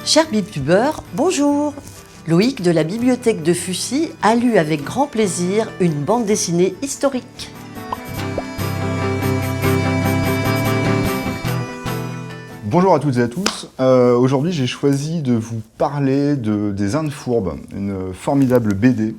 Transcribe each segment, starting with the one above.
Chers BibTubeurs, bonjour! Loïc de la bibliothèque de Fussy a lu avec grand plaisir une bande dessinée historique. Bonjour à toutes et à tous. Aujourd'hui, j'ai choisi de vous parler des Indes fourbes, une formidable BD,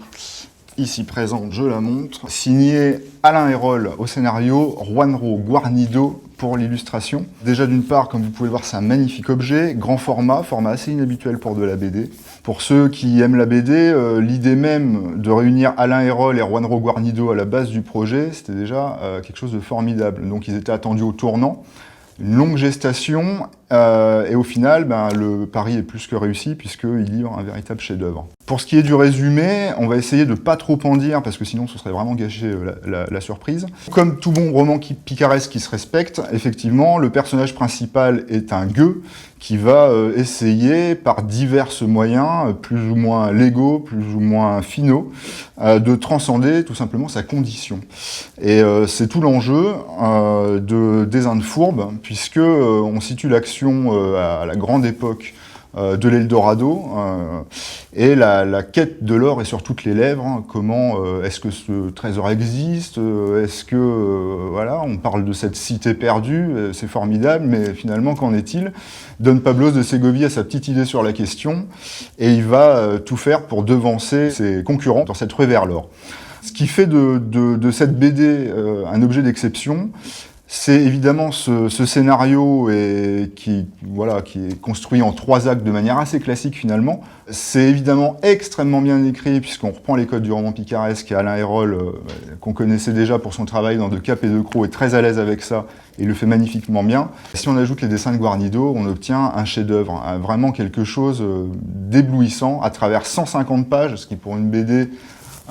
ici présente, je la montre, signée Alain Hérol au scénario, Juanro Guarnido pour l'illustration. Déjà d'une part, comme vous pouvez le voir, c'est un magnifique objet, grand format assez inhabituel pour de la BD. Pour ceux qui aiment la BD, l'idée même de réunir Alain Hérol et Juanro Guarnido à la base du projet, c'était déjà quelque chose de formidable. Donc ils étaient attendus au tournant. Une longue gestation, et au final, le pari est plus que réussi puisqu'il livre un véritable chef-d'œuvre. Pour ce qui est du résumé, on va essayer de ne pas trop en dire parce que sinon ce serait vraiment gâcher la surprise. Comme tout bon roman picaresque qui se respecte, effectivement, le personnage principal est un gueux qui va essayer par divers moyens, plus ou moins légaux, plus ou moins finaux, de transcender tout simplement sa condition. Et c'est tout l'enjeu des Indes fourbes, puisque on situe l'action à la grande époque de l'Eldorado, et la quête de l'or est sur toutes les lèvres. Hein. Comment est-ce que ce trésor existe? Est-ce que, voilà, on parle de cette cité perdue, c'est formidable, mais finalement, qu'en est-il? Don Pablos de Ségovie a sa petite idée sur la question, et il va tout faire pour devancer ses concurrents dans cette ruée vers l'or. Ce qui fait de cette BD un objet d'exception, c'est évidemment ce scénario qui est construit en 3 actes de manière assez classique finalement. C'est évidemment extrêmement bien écrit puisqu'on reprend les codes du roman picaresque et Alain Hérol, qu'on connaissait déjà pour son travail dans De Cap et de Croc, est très à l'aise avec ça et il le fait magnifiquement bien. Si on ajoute les dessins de Guarnido, on obtient un chef-d'œuvre, vraiment quelque chose d'éblouissant à travers 150 pages, ce qui pour une BD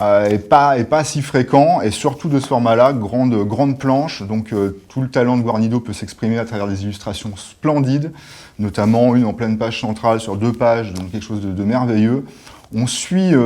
est pas si fréquent, et surtout de ce format-là, grande planche, donc tout le talent de Guarnido peut s'exprimer à travers des illustrations splendides, notamment une en pleine page centrale sur 2 pages, donc quelque chose de merveilleux. On suit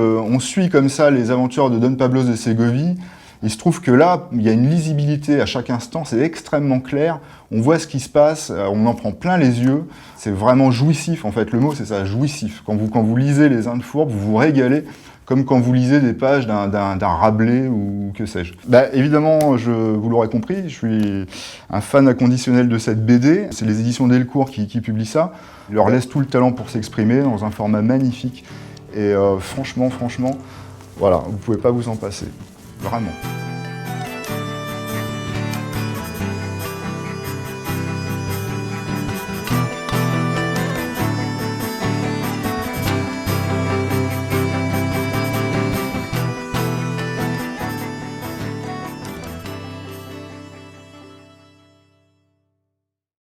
comme ça les aventures de Don Pablos de Ségovie. Il se trouve que là, il y a une lisibilité à chaque instant, c'est extrêmement clair, on voit ce qui se passe, on en prend plein les yeux, c'est vraiment jouissif en fait, le mot c'est ça, jouissif. Quand vous lisez les Indes fourbes, vous vous régalez, comme quand vous lisez des pages d'un Rabelais ou que sais-je. Évidemment, vous l'aurez compris, je suis un fan inconditionnel de cette BD. C'est les éditions Delcourt qui publient ça. Ils leur laissent tout le talent pour s'exprimer dans un format magnifique. Et franchement, voilà, vous pouvez pas vous en passer. Vraiment.